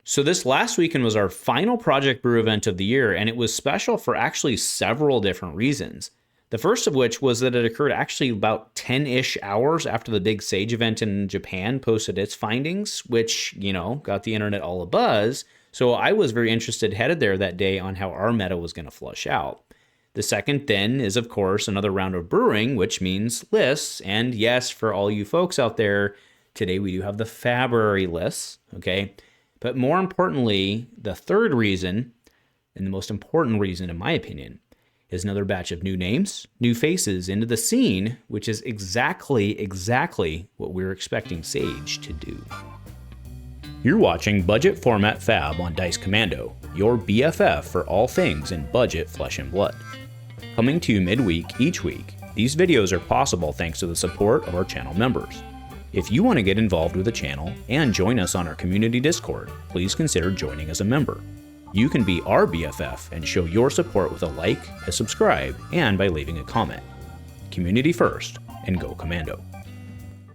So this last weekend was our final Project Brew event of the year, and it was special for actually several different reasons. The first of which was that it occurred actually about 10-ish hours after the big Sage event in Japan posted its findings, which, got the internet all abuzz. So I was very interested, headed there that day, on how our meta was going to flush out. The second then is, of course, another round of brewing, which means lists. And yes, for all you folks out there, today we do have the February lists, okay? But more importantly, the third reason, and the most important reason in my opinion, is another batch of new names, new faces into the scene, which is exactly what we're expecting Sage to do. You're watching Budget Format Fab on Dice Commando, your BFF for all things in budget flesh and blood. Coming to you midweek each week, these videos are possible thanks to the support of our channel members. If you want to get involved with the channel and join us on our community Discord, please consider joining as a member. You can be our BFF and show your support with a like, a subscribe, and by leaving a comment. Community first, and go Commando.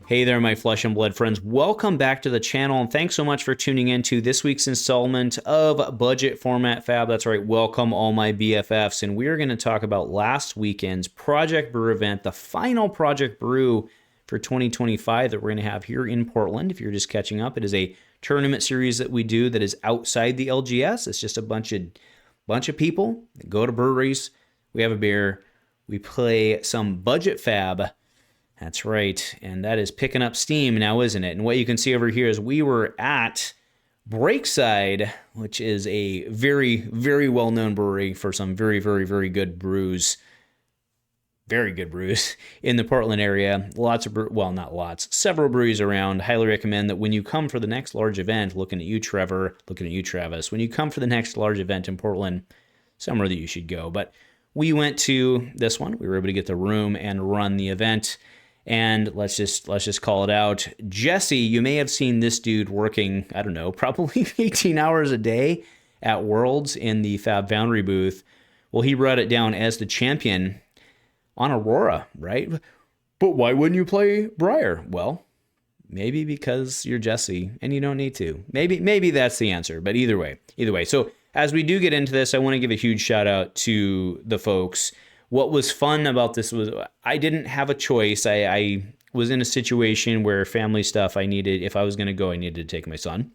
Hey there, my flesh and blood friends. Welcome back to the channel, and thanks so much for tuning in to this week's installment of Budget Format Fab. That's right, welcome all my BFFs, and we're going to talk about last weekend's Project Brew event, the final Project Brew for 2025 that we're going to have here in Portland. If you're just catching up, it is a tournament series that we do that is outside the LGS. It's just a bunch of people that go to breweries, we have a beer, we play some budget fab. That's right, and that is picking up steam now, isn't it? And what you can see over here is we were at Breakside, which is a very, very well-known brewery for some very, very, very good brews. Very good brews in the Portland area. Not lots, several breweries around. Highly recommend that when you come for the next large event, looking at you, Trevor, looking at you, Travis, when you come for the next large event in Portland, somewhere that you should go. But we went to this one. We were able to get the room and run the event. And let's just call it out. Jesse, you may have seen this dude working, I don't know, probably 18 hours a day at Worlds in the Fab Foundry booth. Well, he brought it down as the champion on Aurora, right? But why wouldn't you play Briar? Well, maybe because you're Jesse and you don't need to. Maybe that's the answer, but either way. So as we do get into this, I want to give a huge shout out to the folks. What was fun about this was I didn't have a choice. I was in a situation where family stuff if I was going to go, I needed to take my son.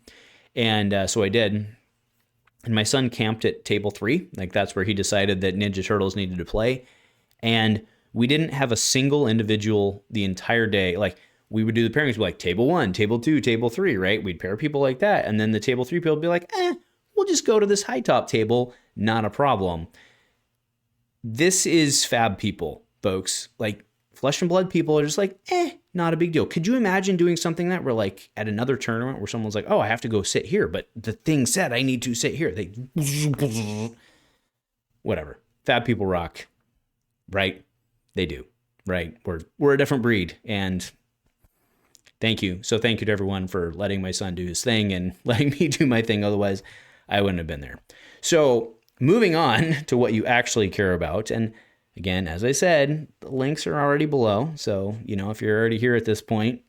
And so I did. And my son camped at table 3. Like that's where he decided that Ninja Turtles needed to play. And we didn't have a single individual the entire day. Like we would do the pairings like table 1, table 2, table 3, right? We'd pair people like that. And then the table 3 people would be like, we'll just go to this high top table. Not a problem. This is fab people, folks. Like flesh and blood people are just like, not a big deal. Could you imagine doing something that we're like at another tournament where someone's like, I have to go sit here, but the thing said I need to sit here. Whatever. Fab people rock. Right? They do. Right? We're a different breed. And thank you. So thank you to everyone for letting my son do his thing and letting me do my thing. Otherwise, I wouldn't have been there. So moving on to what you actually care about. And again, as I said, the links are already below. So, if you're already here at this point,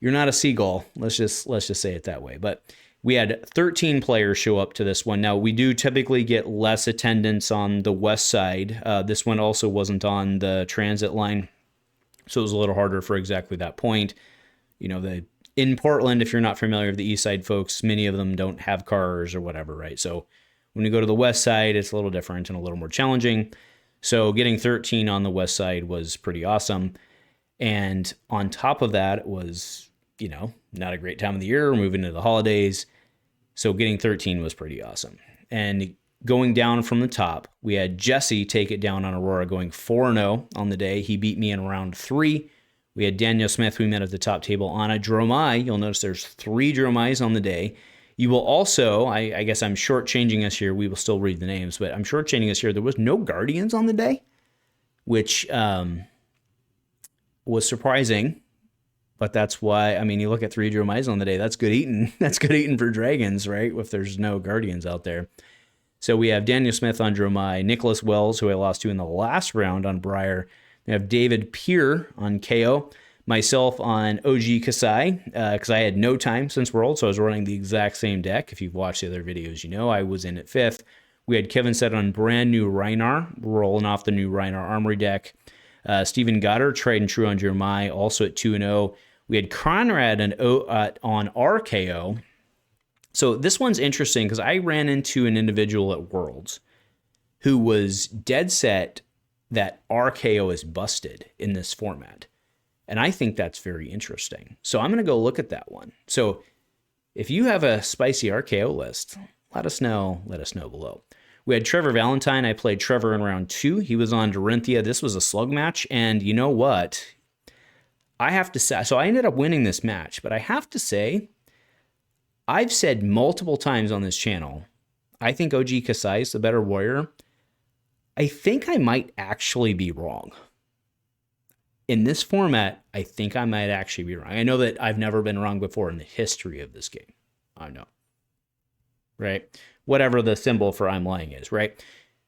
you're not a seagull. Let's just say it that way. But we had 13 players show up to this one. Now, we do typically get less attendance on the west side. This one also wasn't on the transit line, so it was a little harder for exactly that point. In Portland, if you're not familiar with the east side folks, many of them don't have cars or whatever, right? So when you go to the west side, it's a little different and a little more challenging. So getting 13 on the west side was pretty awesome. And on top of that, it was, not a great time of the year. We're moving into the holidays. So getting 13 was pretty awesome. And going down from the top, we had Jesse take it down on Aurora, going 4-0 on the day. He beat me in round 3. We had Daniel Smith, we met at the top table on a Dromai. You'll notice there's 3 Dromais on the day. You will also, I guess I'm shortchanging us here. We will still read the names, but I'm shortchanging us here. There was no Guardians on the day, which was surprising. But that's why, you look at 3 Dromais on the day. That's good eating. That's good eating for dragons, right? If there's no Guardians out there. So we have Daniel Smith on Dromai, Nicholas Wells, who I lost to in the last round on Briar. We have David Peer on Kayo. myself on OG Kassai, because I had no time since World, so I was running the exact same deck. If you've watched the other videos, you know I was in at 5th. We had Kevin set on brand new Rhinar, rolling off the new Rhinar Armory deck. Stephen Goddard, tried and true on Jeremiah, also at 2-0. We had Conrad on RKO. So this one's interesting because I ran into an individual at Worlds who was dead set that RKO is busted in this format. And I think that's very interesting. So I'm going to go look at that one. So if you have a spicy RKO list, let us know below. We had Trevor Valentine. I played Trevor in round 2. He was on Dorinthea. This was a slug match. And you know what? I have to say, so I ended up winning this match, but I have to say, I've said multiple times on this channel, I think OG Kassai is the better warrior. I think I might actually be wrong. In this format, I think I might actually be wrong. I know that I've never been wrong before in the history of this game. I know. Right? Whatever the symbol for I'm lying is, right?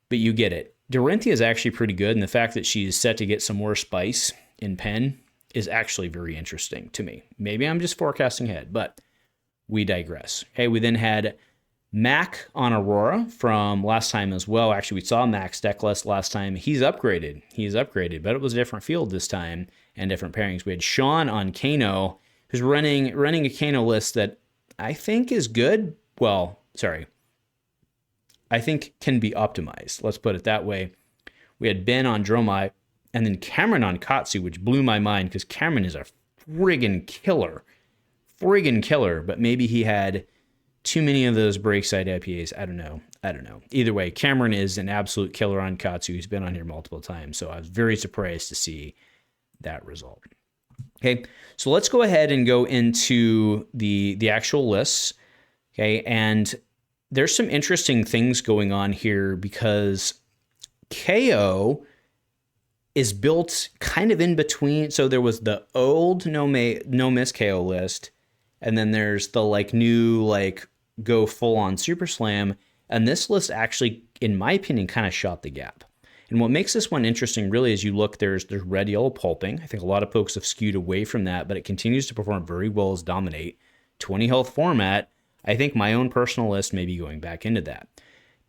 But you get it. Dorinthea is actually pretty good, and the fact that she's set to get some more spice in pen is actually very interesting to me. Maybe I'm just forecasting ahead, but we digress. Okay, we then had Mac on Aurora from last time as well. Actually, we saw Mac's deck list last time. He's upgraded, but it was a different field this time and different pairings. We had Sean on Kano, who's running a Kano list that I think is good. Well, sorry. I think can be optimized. Let's put it that way. We had Ben on Dromai, and then Cameron on Katsu, which blew my mind because Cameron is a friggin' killer. But maybe he had too many of those breakside IPAs. I don't know. Either way, Cameron is an absolute killer on Katsu. He's been on here multiple times, so I was very surprised to see that result. Okay, so let's go ahead and go into the actual lists. Okay, and there's some interesting things going on here because Kayo is built kind of in between. So there was the old no miss Kayo list, and then there's the new go full on Super Slam, and this list actually, in my opinion, kind of shot the gap. And what makes this one interesting really is you look, there's red yellow pulping. I think a lot of folks have skewed away from that, but it continues to perform very well as Dominate. 20 health format. I think my own personal list may be going back into that.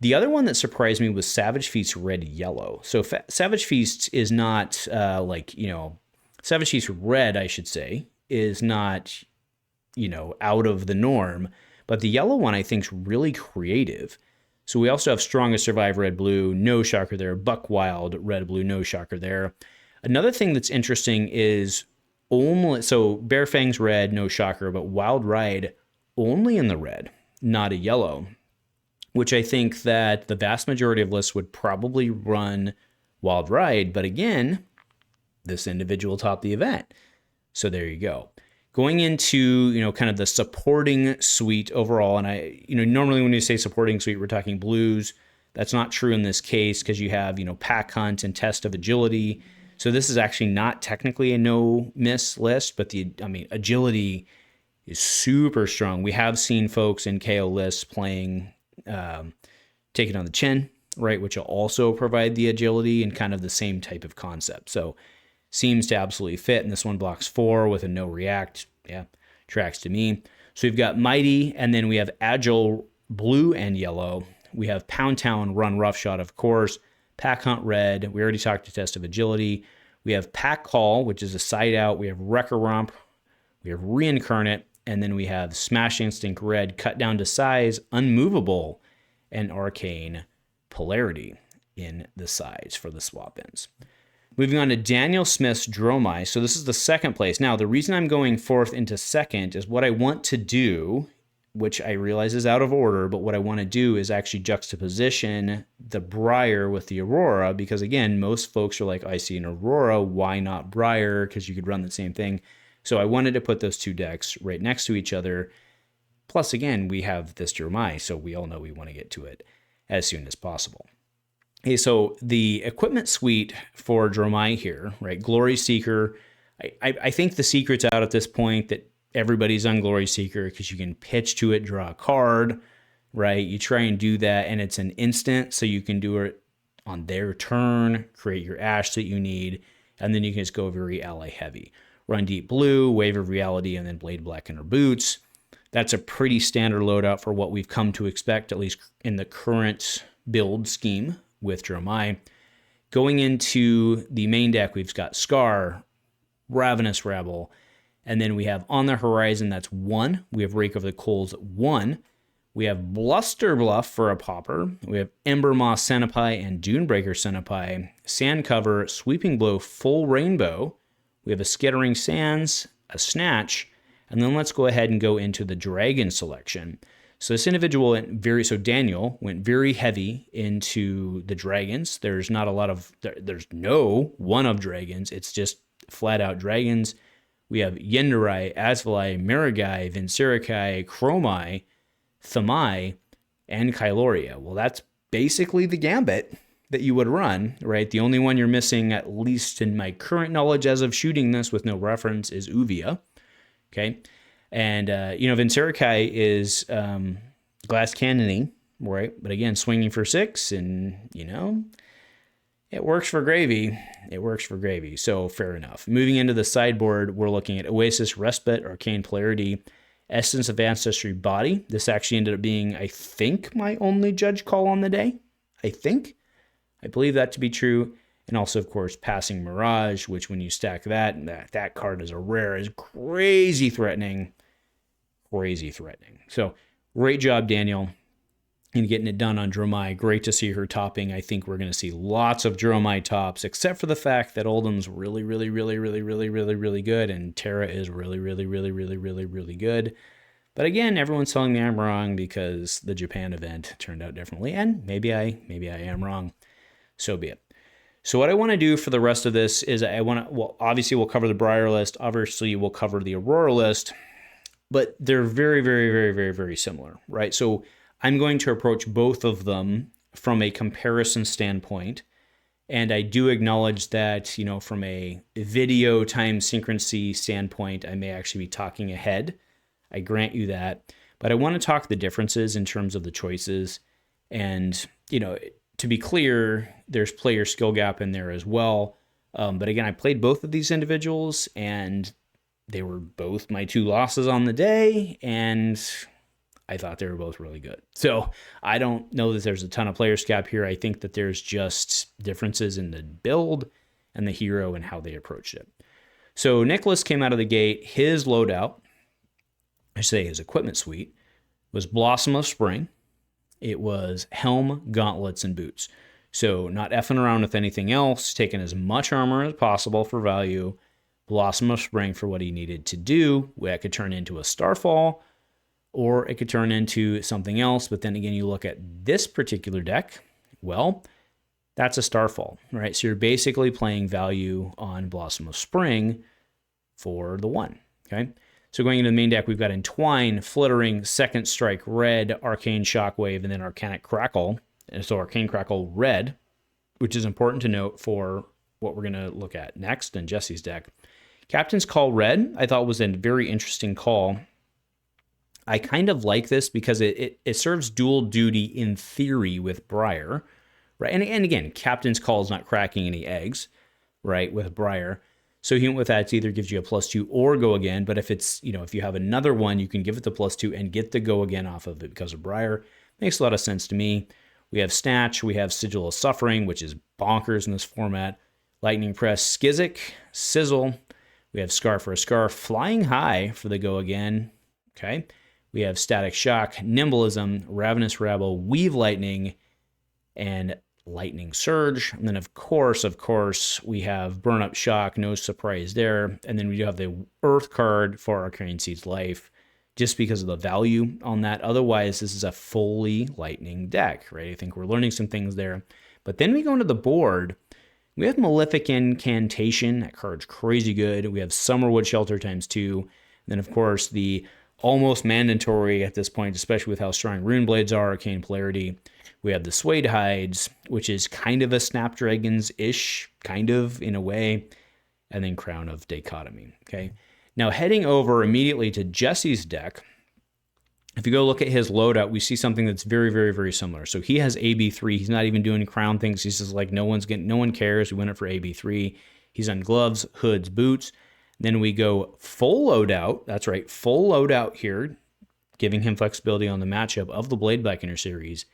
The other one that surprised me was Savage Feast red yellow. So Savage Feast is not Savage Feast red, I should say, is not out of the norm. But the yellow one I think is really creative. So we also have Strongest Survive red blue, no shocker there. Buck Wild red blue, no shocker there. Another thing that's interesting is Bear Fangs red, no shocker, but Wild Ride only in the red, not a yellow, which I think that the vast majority of lists would probably run Wild Ride. But again, this individual topped the event. So there you go. Going into, kind of the supporting suite overall, and normally when you say supporting suite, we're talking blues. That's not true in this case because you have, Pack Hunt and Test of Agility. So this is actually not technically a no-miss list, but agility is super strong. We have seen folks in KO lists playing Take It on the Chin, right, which will also provide the agility and kind of the same type of concept. So seems to absolutely fit, and this one blocks 4 with a no react. Yeah, tracks to me. So we've got Mighty, and then we have Agile blue and yellow. We have Pound Town Run Roughshot, of course. Pack Hunt red. We already talked to Test of Agility. We have Pack Call, which is a side out. We have Wrecker Romp. We have Reincarnate, and then we have Smash Instinct red, cut down to size, Unmovable, and Arcane Polarity in the sides for the swap-ins. Moving on to Daniel Smith's Dromai. So this is the second place. Now, the reason I'm going fourth into second is what I want to do, which I realize is out of order, but what I want to do is actually juxtaposition the Briar with the Aurora, because again, most folks are like, I see an Aurora, why not Briar? Because you could run the same thing. So I wanted to put those two decks right next to each other. Plus, again, we have this Dromai, so we all know we want to get to it as soon as possible. Okay, so the equipment suite for Dromai here, right? Glory Seeker. I think the secret's out at this point that everybody's on Glory Seeker because you can pitch to it, draw a card, right? You try and do that, and it's an instant, so you can do it on their turn, create your ash that you need, and then you can just go very ally heavy. run Deep Blue, Wave of Reality, and then Blade Black in her boots. That's a pretty standard loadout for what we've come to expect, at least in the current build scheme with Dromai. Going into the main deck, we've got Scar, Ravenous Rabble, and then we have on the horizon, that's 1. We have Rake of the Coals 1. We have Bluster Bluff for a popper. We have Ember Moss Senpai and Dunebreaker Senpai. Sand Cover, Sweeping Blow, Full Rainbow. We have a Skittering Sands, a Snatch, and then let's go ahead and go into the Dragon selection. So this individual Daniel went very heavy into the dragons. There's no one of dragons. It's just flat out dragons. We have Yendurai, Azalea, Marigai, Vincerikai, Chromai, Thamai, and Kyloria. Well, that's basically the gambit that you would run, right? The only one you're missing, at least in my current knowledge as of shooting this with no reference, is Uvia. Okay. And, Vincerikai is glass cannoning, right? But again, swinging for 6, and, it works for gravy. It works for gravy. So fair enough. Moving into the sideboard, we're looking at Oasis, Respite, Arcane Polarity, Essence of Ancestry, Body. This actually ended up being, I think, my only judge call on the day. I believe that to be true. And also, of course, Passing Mirage, which when you stack that card is a rare, is crazy threatening. Crazy threatening. So, great job, Daniel, in getting it done on Dromai. Great to see her topping. I think we're going to see lots of Dromai tops, except for the fact that Oldham's really, really, really, really, really, really, really good, and Terra is really, really, really, really, really, really good. But again, everyone's telling me I'm wrong because the Japan event turned out differently, and maybe I am wrong. So be it. So what I want to do for the rest of this is obviously we'll cover the Briar list. Obviously, we'll cover the Aurora list. But they're very, very, very, very, very similar, right? So I'm going to approach both of them from a comparison standpoint. And I do acknowledge that, from a video time synchronicity standpoint, I may actually be talking ahead. I grant you that. But I want to talk the differences in terms of the choices. And, to be clear, there's player skill gap in there as well. But again, I played both of these individuals, and they were both my 2 losses on the day, and I thought they were both really good. So I don't know that there's a ton of player gap here. I think that there's just differences in the build and the hero and how they approached it. So Nicholas came out of the gate. His loadout, his equipment suite, was Blossom of Spring. It was Helm, Gauntlets, and Boots. So not effing around with anything else, taking as much armor as possible for value, Blossom of Spring for what he needed to do. That could turn into a Starfall, or it could turn into something else. But then again, you look at this particular deck, well, that's a Starfall, right? So you're basically playing value on Blossom of Spring for the 1, okay? So going into the main deck, we've got Entwine, Flittering, Second Strike, Red, Arcane Shockwave, and then Arcanic Crackle. And so Arcane Crackle Red, which is important to note for what we're going to look at next in Jesse's deck. Captain's Call Red, I thought was a very interesting call. I kind of like this because it serves dual duty in theory with Briar, right? And again, Captain's Call is not cracking any eggs, right, with Briar. So he went with that. It either gives you a +2 or go again. But if it's, if you have another one, you can give it the +2 and get the go again off of it because of Briar. Makes a lot of sense to me. We have Snatch. We have Sigil of Suffering, which is bonkers in this format. Lightning Press, Skizzik, Sizzle. We have Scar for a Scar, Flying High for the go again. Okay. We have Static Shock, Nimbleism, Ravenous Rabble, Weave Lightning, and Lightning Surge. And then, of course, we have Burn Up Shock, no surprise there. And then we do have the Earth card for Arcane Seed's Life, just because of the value on that. Otherwise, this is a fully Lightning deck, right? I think we're learning some things there. But then we go into the board. We have Malefic Incantation. That card's crazy good. We have Summerwood Shelter ×2. And then, of course, the almost mandatory at this point, especially with how strong Runeblades are, Arcane Polarity. We have the Suede Hides, which is kind of a Snapdragons-ish, kind of, in a way. And then Crown of Dichotomy, okay? Now, heading over immediately to Jesse's deck, if you go look at his loadout, we see something that's very, very, very similar. So he has AB3. He's not even doing crown things. He's just like, no one cares. We went it for AB3. He's on gloves, hoods, boots. Then we go full loadout. That's right, full loadout here, giving him flexibility on the matchup of the Blade Beckoner series.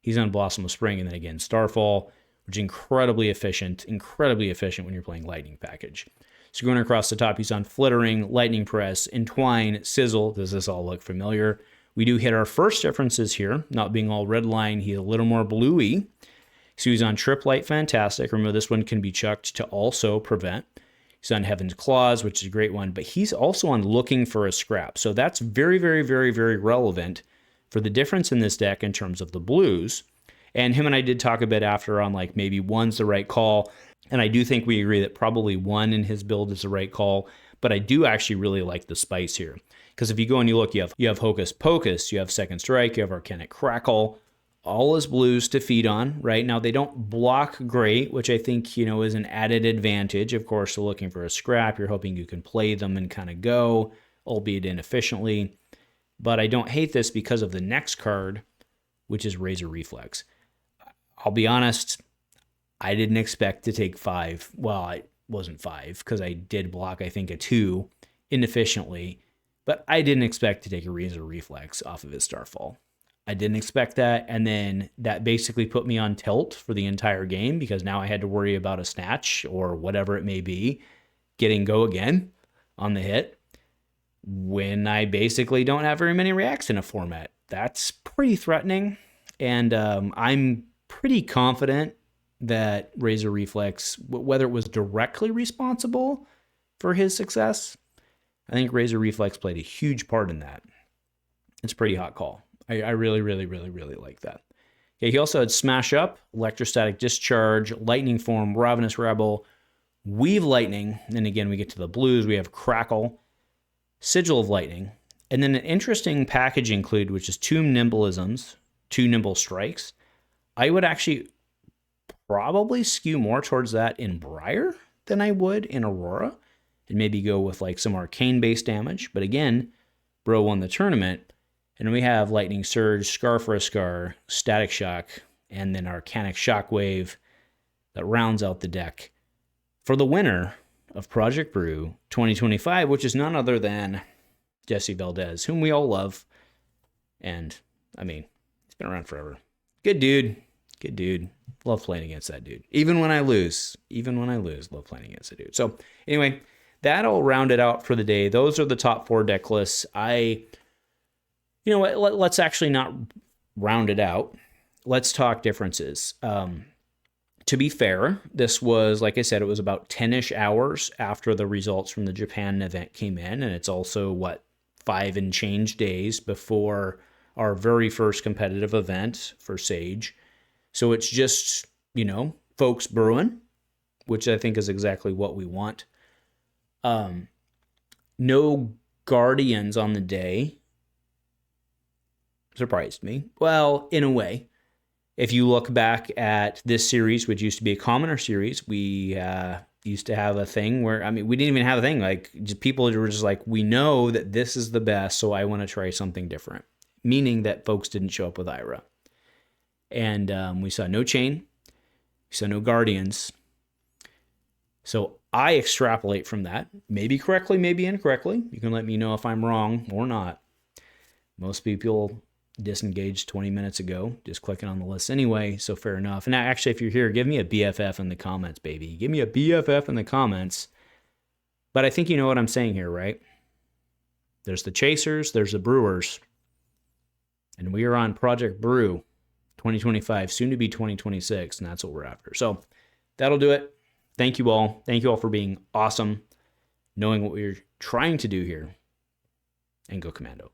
He's on Blossom of Spring, and then again, Starfall, which is incredibly efficient when you're playing Lightning Package. So going across the top, he's on Flittering, Lightning Press, Entwine, Sizzle. Does this all look familiar? We do hit our first differences here, not being all red line. He's a little more bluey. So he's on Trip Light Fantastic. Remember, this one can be chucked to also prevent. He's on Heaven's Claws, which is a great one, but he's also on Looking for a Scrap. So that's very, very, very, very relevant for the difference in this deck in terms of the blues. And him and I did talk a bit after on like maybe one's the right call. And I do think we agree that probably one in his build is the right call. But I do actually really like the spice here. Because if you go and you look, you have Hocus Pocus, you have Second Strike, you have Arcanic Crackle, all as blues to feed on, right? Now, they don't block great, which I think, is an added advantage. Of course, they're looking for a scrap. You're hoping you can play them and kind of go, albeit inefficiently. But I don't hate this because of the next card, which is Razor Reflex. I'll be honest, I didn't expect to take 5. Well, it wasn't 5 because I did block, I think, a 2 inefficiently. But I didn't expect to take a Razor Reflex off of his Starfall. I didn't expect that, and then that basically put me on tilt for the entire game because now I had to worry about a snatch or whatever it may be, getting go again on the hit when I basically don't have very many reacts in a format. That's pretty threatening, and I'm pretty confident that Razor Reflex, whether it was directly responsible for his success, I think Razor Reflex played a huge part in that. It's a pretty hot call. I really, really, really, really like that. Okay, he also had Smash Up, Electrostatic Discharge, Lightning Form, Ravenous Rebel, Weave Lightning, and again we get to the blues, we have Crackle, Sigil of Lightning, and then an interesting package include, which is 2 Nimbleisms, 2 Nimble Strikes. I would actually probably skew more towards that in Briar than I would in Aurora, and maybe go with like some Arcane-based damage, but again, Bro won the tournament. And we have Lightning Surge, Scar for a Scar, Static Shock, and then Arcanic Shockwave that rounds out the deck for the winner of Project Brew 2025, which is none other than Jesse Valdez, whom we all love. And, I mean, he's been around forever. Good dude. Good dude. Love playing against that dude. Even when I lose, love playing against the dude. So, anyway, that'll round it out for the day. Those are the top 4 deck lists. You know what, let's actually not round it out. Let's talk differences. To be fair, this was, like I said, it was about 10-ish hours after the results from the Japan event came in, and it's also, 5 and change days before our very first competitive event for Sage. So it's just, folks brewing, which I think is exactly what we want. No Guardians on the day. Surprised me. Well, in a way. If you look back at this series, which used to be a commoner series, we used to have a thing where, we didn't even have a thing. Like, people were just like, we know that this is the best, so I want to try something different. Meaning that folks didn't show up with Ira. And we saw no Chane. We saw no Guardians. So I extrapolate from that. Maybe correctly, maybe incorrectly. You can let me know if I'm wrong or not. Most people disengaged 20 minutes ago, just clicking on the list anyway, so fair enough. And actually, if you're here, give me a BFF in the comments, baby. Give me a BFF in the comments. But I think you know what I'm saying here, right? There's the Chasers, there's the Brewers, and we are on Project Brew 2025, soon to be 2026, and that's what we're after. So that'll do it. Thank you all. Thank you all for being awesome, knowing what we're trying to do here, and go Commando.